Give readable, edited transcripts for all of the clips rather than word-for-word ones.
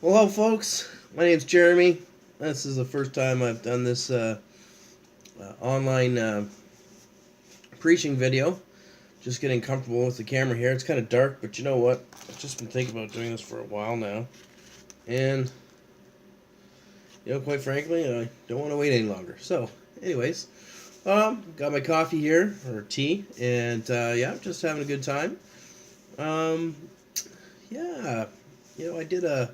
Well, hello, folks. My name's Jeremy. This is the first time I've done this online preaching video. Just getting comfortable with the camera here. It's kind of dark, but you know what? I've just been thinking about doing this for a while now. And, quite frankly, I don't want to wait any longer. So, anyways, got my coffee here, or tea, and I'm just having a good time. Um, yeah, I did a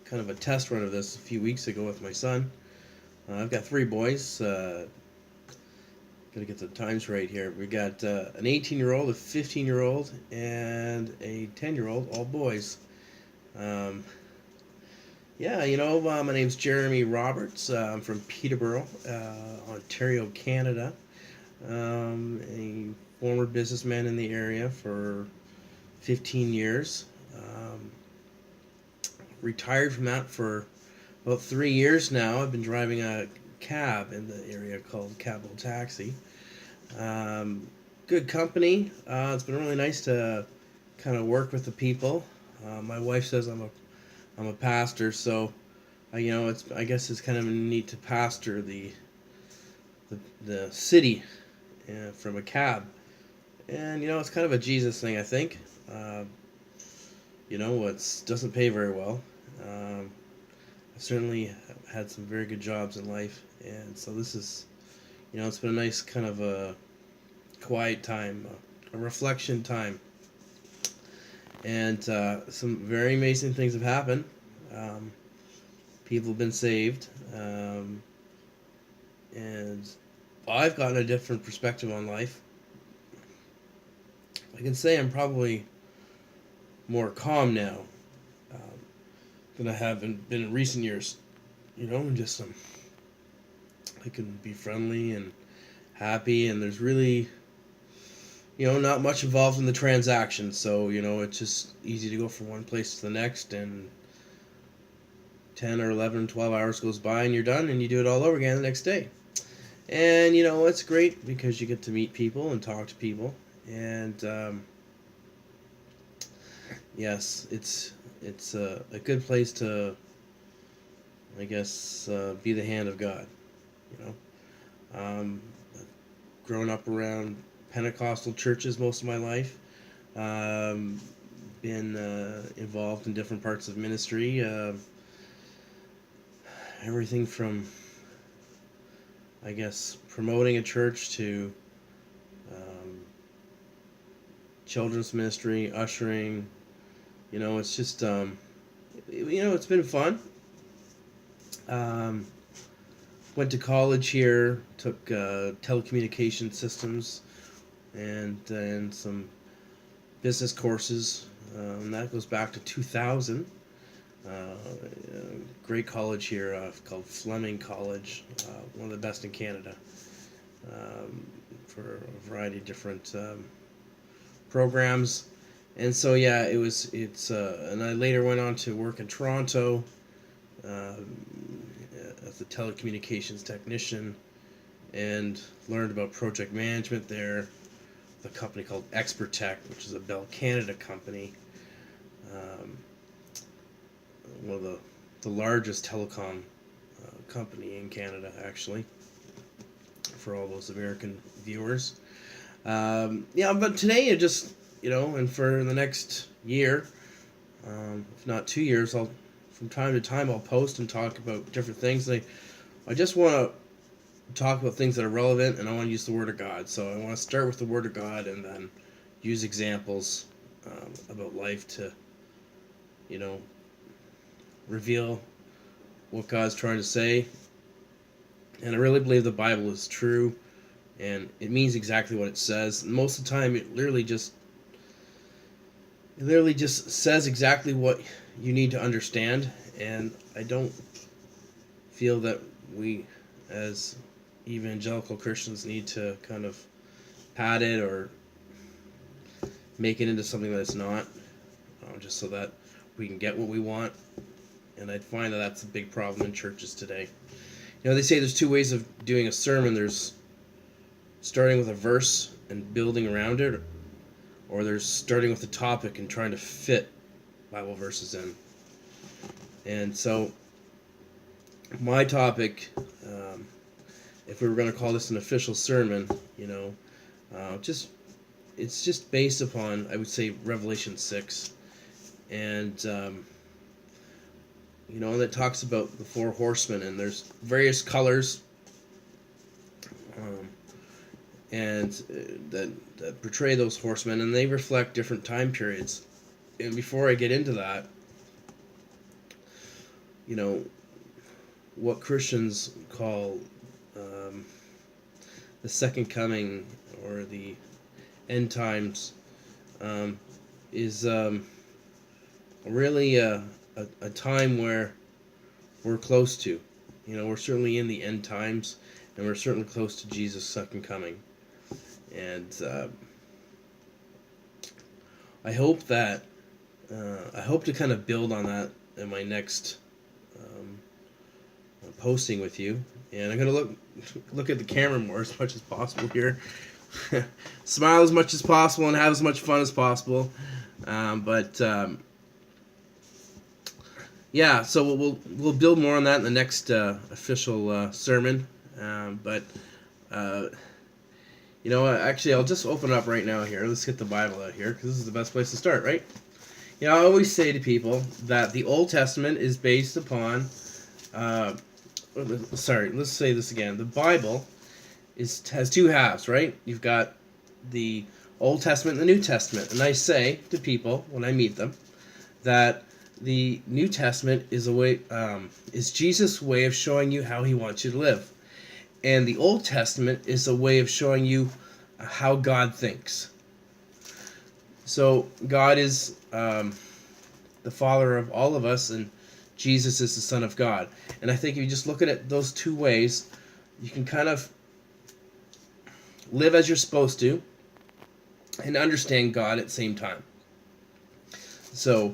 kind of a test run of this a few weeks ago with my son. I've got three boys. Gotta get the times right here. We got an 18-year-old, a 15-year-old, and a 10-year-old, all boys. Um, my name's Jeremy Roberts. I'm from Peterborough, Ontario, Canada. A former businessman in the area for 15 years. Retired from that for about 3 years now. I've been driving a cab in the area called Cabo Taxi. Good company. It's been really nice to kind of work with the people. My wife says I'm a pastor, so I guess it's kind of neat to pastor the city from a cab, and it's kind of a Jesus thing, I think. It doesn't pay very well. I've certainly had some very good jobs in life, and so this is, it's been a nice kind of a quiet time, a reflection time, and some very amazing things have happened. People have been saved, and I've gotten a different perspective on life. I can say I'm probably more calm now than I have been in recent years. And just I can be friendly and happy, and there's really, not much involved in the transaction. So, it's just easy to go from one place to the next, and 10 or 11, 12 hours goes by, and you're done, and you do it all over again the next day. And, it's great because you get to meet people and talk to people. And, yes, it's a good place to, I guess, be the hand of God. I've grown up around Pentecostal churches most of my life. Been involved in different parts of ministry. Everything from, I guess, promoting a church to children's ministry, ushering. It's just, it's been fun. Went to college here, took telecommunication systems and some business courses. And that goes back to 2000. Great college here called Fleming College, one of the best in Canada, for a variety of different programs. And so and I later went on to work in Toronto as a telecommunications technician, and learned about project management there with a company called Expertech, which is a Bell Canada company, one of the largest telecom company in Canada, actually, for all those American viewers. But today it just, and for the next year, if not 2 years, from time to time I'll post and talk about different things. I just want to talk about things that are relevant, and I want to use the Word of God. So I want to start with the Word of God and then use examples about life to, reveal what God's trying to say. And I really believe the Bible is true, and it means exactly what it says. And most of the time, it literally just says exactly what you need to understand. And I don't feel that we, as evangelical Christians, need to kind of pad it or make it into something that it's not, just so that we can get what we want. And I find that that's a big problem in churches today. They say there's two ways of doing a sermon. There's starting with a verse and building around it, or there's starting with a topic and trying to fit Bible verses in. And so my topic, if we were going to call this an official sermon, just it's just based upon, I would say, Revelation 6. And, and it talks about the four horsemen, and there's various colors and that portray those horsemen, and they reflect different time periods. And before I get into that, what Christians call the second coming or the end times is really a time where we're close to. We're certainly in the end times, and we're certainly close to Jesus' second coming. And I hope to kind of build on that in my next posting with you. And I'm going to look at the camera more as much as possible here. Smile as much as possible and have as much fun as possible. Yeah, so we'll build more on that in the next official sermon. Actually, I'll just open it up right now here. Let's get the Bible out here, because this is the best place to start, right? I always say to people that the Old Testament is based upon... let's say this again. The Bible has two halves, right? You've got the Old Testament and the New Testament. And I say to people when I meet them that the New Testament is Jesus' way of showing you how he wants you to live. And the Old Testament is a way of showing you how God thinks. So God is the Father of all of us, and Jesus is the Son of God. And I think if you just look at it those two ways, you can kind of live as you're supposed to and understand God at the same time. So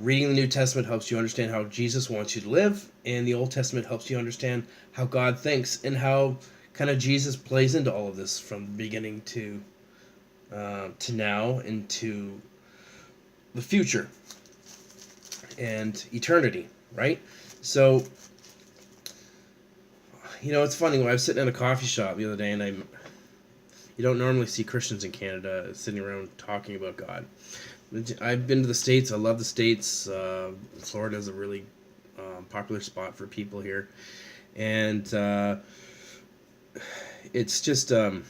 reading the New Testament helps you understand how Jesus wants you to live, and the Old Testament helps you understand how God thinks and how kind of Jesus plays into all of this from the beginning to now and to the future and eternity, right? So, it's funny, when I was sitting in a coffee shop the other day, and you don't normally see Christians in Canada sitting around talking about God. I've been to the States. I love the States. Florida is a really popular spot for people here. And it's just, I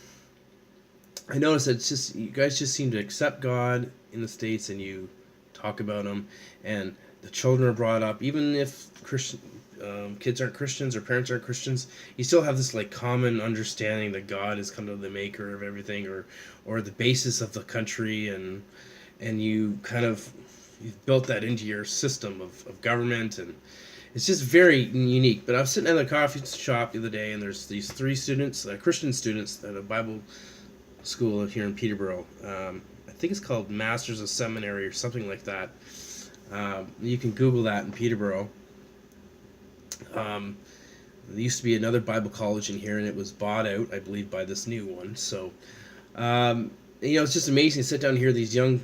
noticed that it's just, you guys just seem to accept God in the States, and you talk about him, and the children are brought up, even if kids aren't Christians or parents aren't Christians, you still have this common understanding that God is kind of the maker of everything, or the basis of the country, and you've built that into your system of government, and it's just very unique. But I was sitting in a coffee shop the other day, and there's these three students, Christian students at a Bible school here in Peterborough. I think it's called Masters of Seminary or something like that. You can Google that in Peterborough. There used to be another Bible college in here, and it was bought out, I believe, by this new one. So, it's just amazing to sit down and hear these young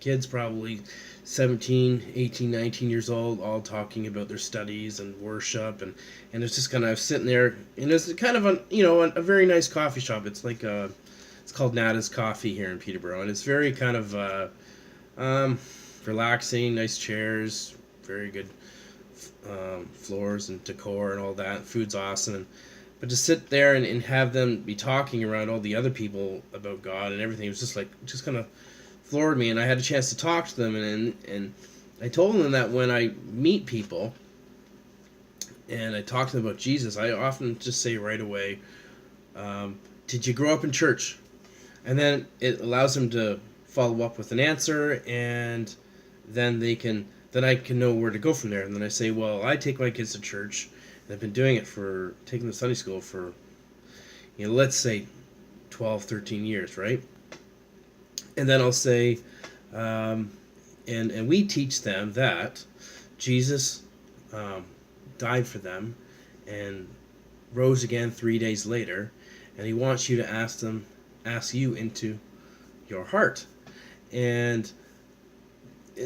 kids, probably 17, 18, 19 years old, all talking about their studies and worship, and it's just kind of sitting there, and it's kind of a very nice coffee shop. It's it's called Nada's Coffee here in Peterborough, and it's very kind of relaxing, nice chairs, very good floors and decor and all that. Food's awesome, but to sit there and have them be talking around all the other people about God and everything, it was just kind of floored me. And I had a chance to talk to them, and I told them that when I meet people and I talk to them about Jesus, I often just say right away, did you grow up in church? And then it allows them to follow up with an answer, and then I can know where to go from there. And then I say, well, I take my kids to church, and I've been doing it taking them to Sunday school for, let's say 12, 13 years, right? And then I'll say, and we teach them that Jesus died for them and rose again 3 days later, and he wants you to ask you into your heart. And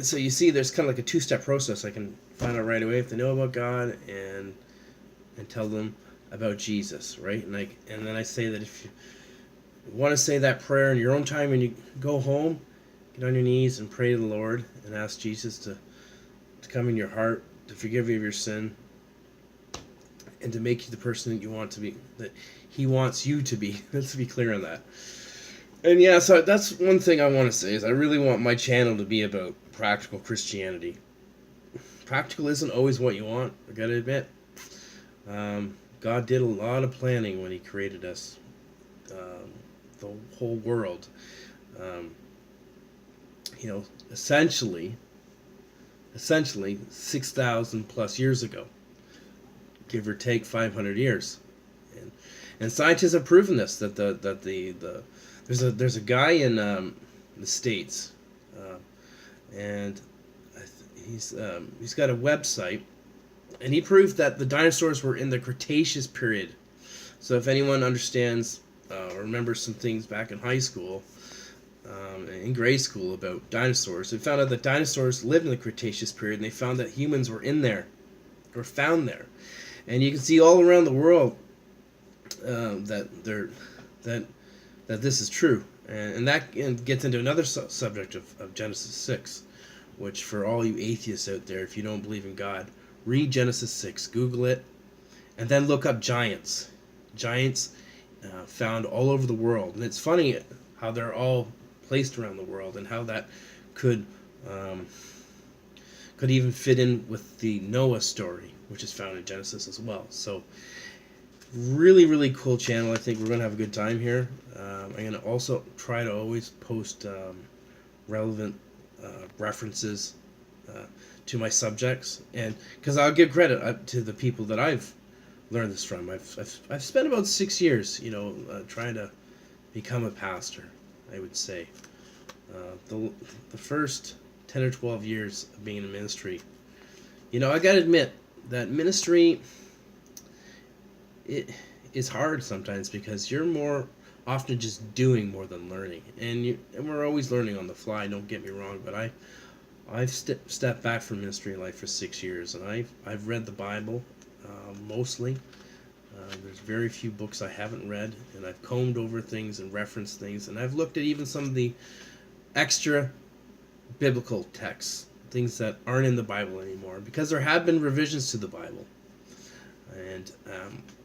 so you see, there's kind of like a two-step process. I can find out right away if they know about God, and tell them about Jesus, right? And then I say that if you want to say that prayer in your own time, when you go home, get on your knees and pray to the Lord and ask Jesus to come in your heart, to forgive you of your sin, and to make you the person that you want to be, that He wants you to be. Let's be clear on that. And yeah, so that's one thing I want to say, is I really want my channel to be about practical Christianity. Practical isn't always what you want, I gotta admit. God did a lot of planning when He created us, the whole world. Essentially 6,000 plus years ago, give or take 500 years, and scientists have proven this, that there's a guy in the States, and he's got a website, and he proved that the dinosaurs were in the Cretaceous period. So if anyone understands or remembers some things back in high school, in grade school, about dinosaurs, they found out that dinosaurs lived in the Cretaceous period, and they found that humans were in there, or found there. And you can see all around the world that this is true, and that gets into another subject of Genesis 6, which, for all you atheists out there, if you don't believe in God, read Genesis 6, Google it, and then look up giants. Giants found all over the world, and it's funny how they're all placed around the world, and how that could even fit in with the Noah story, which is found in Genesis as well. So really, really cool channel. I think we're going to have a good time here. I'm going to also try to always post relevant references to my subjects, and because I'll give credit to the people that I've learned this from. I've spent about 6 years, trying to become a pastor, I would say. The first 10 or 12 years of being in ministry, I gotta admit that ministry, it is hard sometimes, because you're more often just doing more than learning, and we're always learning on the fly, don't get me wrong, but I've stepped back from ministry life for 6 years, and I've read the Bible mostly. There's very few books I haven't read, and I've combed over things and referenced things, and I've looked at even some of the extra biblical texts, things that aren't in the Bible anymore, because there have been revisions to the Bible. And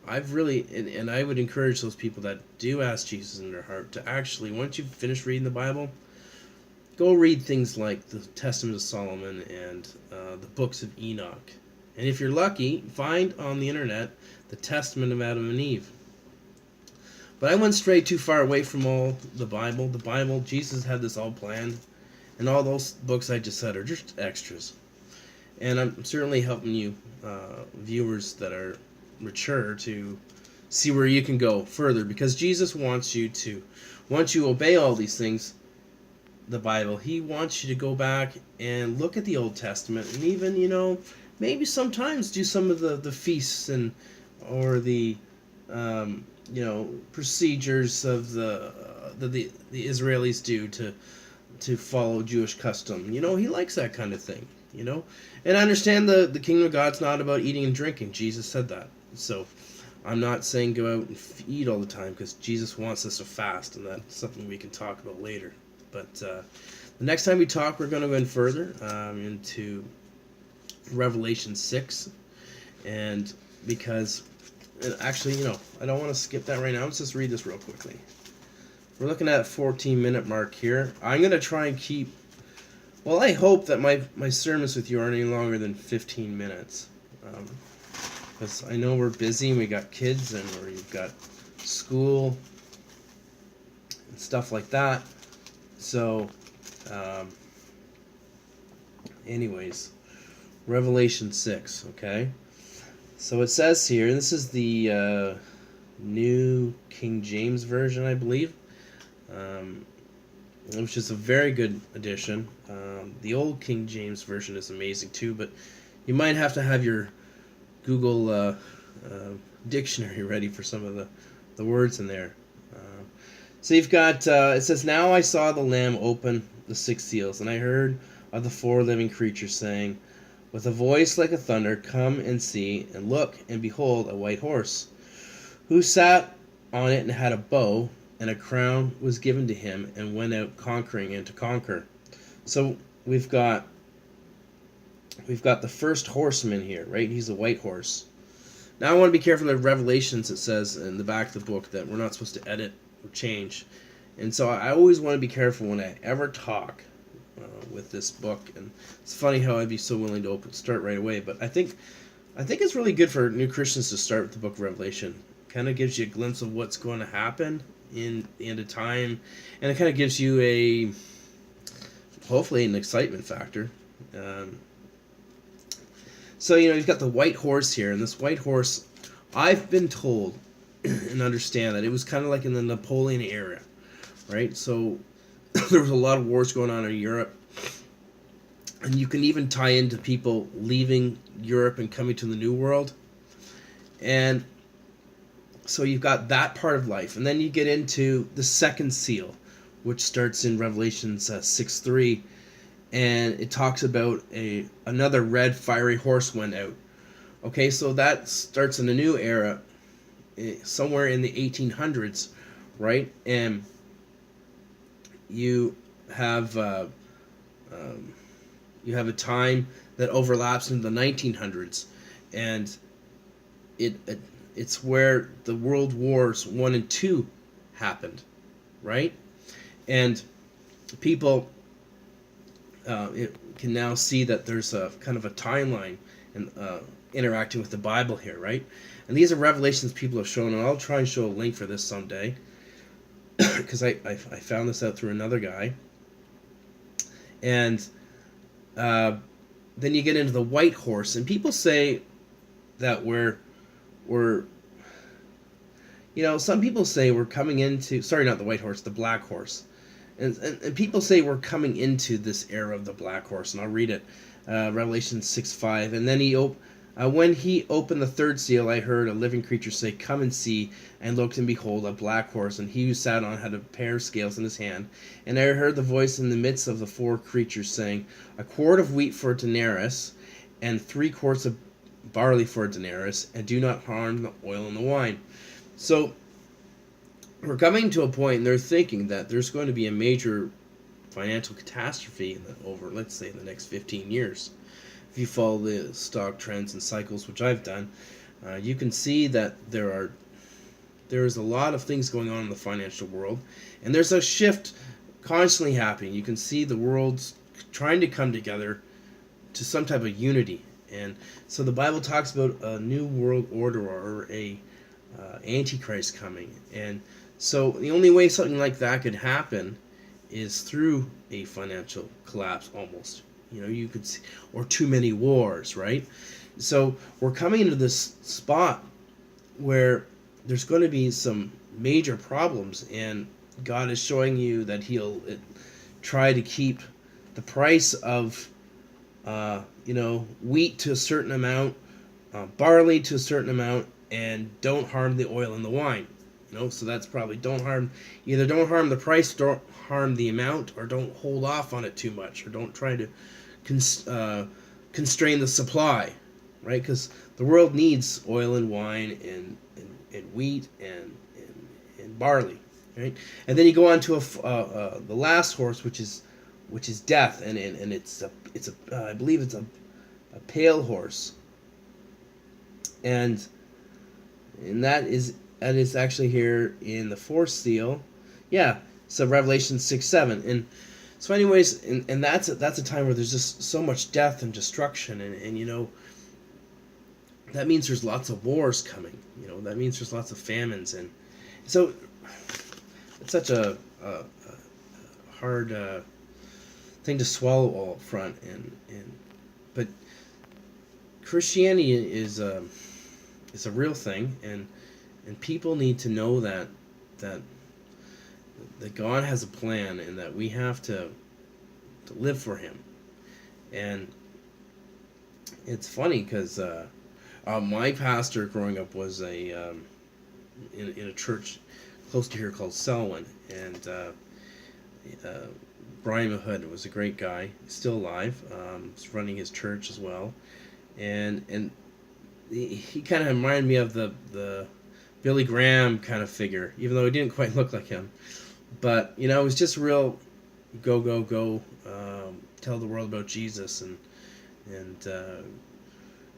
I've really, and I would encourage those people that do ask Jesus in their heart to actually, once you've finished reading the Bible, go read things like the Testament of Solomon and the books of Enoch. And if you're lucky, find on the internet the Testament of Adam and Eve. But I went straight too far away from all the Bible. The Bible, Jesus had this all planned, and all those books I just said are just extras. And I'm certainly helping you, viewers that are mature, to see where you can go further, because Jesus wants you to, once you obey all these things, the Bible, He wants you to go back and look at the Old Testament, and even, maybe sometimes do some of the feasts or the procedures of the Israelis do to follow Jewish custom. He likes that kind of thing. And I understand the kingdom of God's not about eating and drinking. Jesus said that. So I'm not saying go out and eat all the time, because Jesus wants us to fast, and that's something we can talk about later. But the next time we talk, we're going to go in further into Revelation 6, and because actually, I don't want to skip that right now. Let's just read this real quickly. We're looking at a 14-minute mark here. I'm going to try and keep, well, I hope that my sermons with you aren't any longer than 15 minutes. Because I know we're busy, and we got kids, and we've got school and stuff like that. So, anyways, Revelation 6, okay? So it says here, and this is the New King James Version, I believe, which is a very good edition. The Old King James Version is amazing too, but you might have to have your Google dictionary ready for some of the words in there. So you've got, it says, "Now I saw the Lamb open the 6 seals, and I heard of the four living creatures, saying, with a voice like a thunder, come and see, and look, and behold, a white horse, who sat on it and had a bow, and a crown was given to him, and went out conquering and to conquer. So we've got the first horseman here, right? He's a white horse. Now I want to be careful of Revelations. It says in the back of the book that we're not supposed to edit or change. And so I always want to be careful when I ever talk with this book. And it's funny how I'd be so willing to start right away. But I think it's really good for new Christians to start with the book of Revelation. Kind of gives you a glimpse of what's going to happen in the end of time. And it kind of gives you hopefully an excitement factor. So, you've got the white horse here, and this white horse, I've been told and understand that it was kind of like in the Napoleon era, right? So, there was a lot of wars going on in Europe, and you can even tie into people leaving Europe and coming to the New World. And so you've got that part of life, and then you get into the second seal, which starts in Revelations 6:3. And it talks about another red fiery horse went out. Okay, so that starts in a new era, somewhere in the 1800s, right? And you have a time that overlaps into the 1900s, and it's where the World Wars 1 and 2 happened, right? And people it can now see that there's a kind of a timeline and interacting with the Bible here, right? And these are revelations people have shown, and I'll try and show a link for this someday, because I found this out through another guy. And then you get into the white horse, and people say that we're some people say we're coming into, sorry, not the white horse, the black horse. And people say we're coming into this era of the black horse, and I'll read it, Revelation 6:5. And then when he opened the third seal, I heard a living creature say, come and see, and looked, and behold, a black horse, and he who sat on had a pair of scales in his hand. And I heard the voice in the midst of the four creatures saying, a quart of wheat for a denarius, and 3 quarts of barley for a denarius, and do not harm the oil and the wine. So we're coming to a point, and they're thinking that there's going to be a major financial catastrophe over, let's say, the next 15 years. If you follow the stock trends and cycles, which I've done, you can see that there is a lot of things going on in the financial world, and there's a shift constantly happening. You can see the world's trying to come together to some type of unity. And so the Bible talks about a new world order, or a antichrist coming. And so the only way something like that could happen is through a financial collapse, almost. You could see, or too many wars, right? So we're coming into this spot where there's going to be some major problems, and God is showing you that He'll try to keep the price of wheat to a certain amount, barley to a certain amount, and don't harm the oil and the wine. So that's probably don't harm the price, don't harm the amount, or don't hold off on it too much, or don't try to constrain the supply, right? Because the world needs oil and wine and wheat and barley, right? And then you go on to the last horse, which is death, and it's I believe it's a pale horse, and that is actually here in the fourth seal. Yeah, so Revelation 6:7. And so anyways, and that's a time where there's just so much death and destruction, and that means there's lots of wars coming. That means there's lots of famines, and so it's such a hard thing to swallow all up front, but Christianity is a real thing, and people need to know that God has a plan, and that we have to live for Him. And it's funny because my pastor growing up was in a church close to here called Selwyn, and Brian Mahood was a great guy. He's still alive. He's running his church as well, and he kind of reminded me of the Billy Graham kind of figure, even though he didn't quite look like him. But it was just real go go go. Tell the world about Jesus and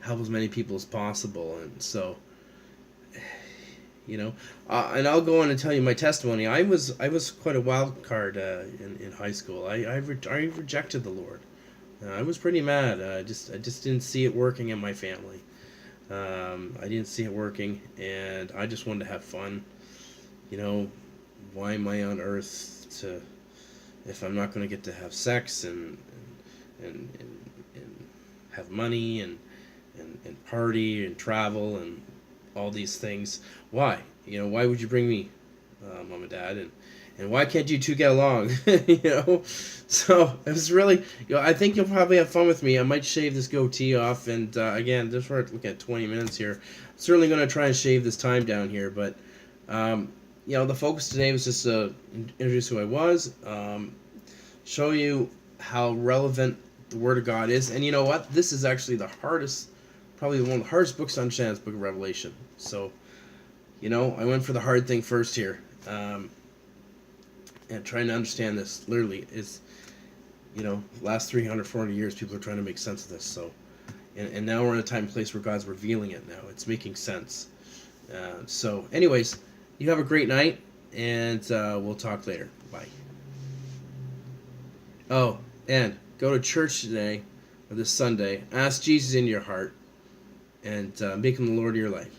help as many people as possible. And so, and I'll go on and tell you my testimony. I was quite a wild card in high school. I rejected the Lord. I was pretty mad. I just didn't see it working in my family. I didn't see it working, and I just wanted to have fun. Why am I on earth if I'm not going to get to have sex and have money and party and travel and all these things? Why? Why would you bring me, mom and dad, and why can't you two get along? So it was really, I think you'll probably have fun with me. I might shave this goatee off, and again, just we're looking at 20 minutes here. I'm certainly going to try and shave this time down here, but the focus today was just to introduce who I was, show you how relevant the Word of God is, and you know what? This is actually probably one of the hardest books to understand, is the Book of Revelation. So, I went for the hard thing first here. And trying to understand this literally is, last 300, 400 years, people are trying to make sense of this. So, and now we're in a time and place where God's revealing it now. It's making sense. So, anyways, you have a great night, and we'll talk later. Bye. Oh, and go to church today, or this Sunday. Ask Jesus into your heart, and make him the Lord of your life.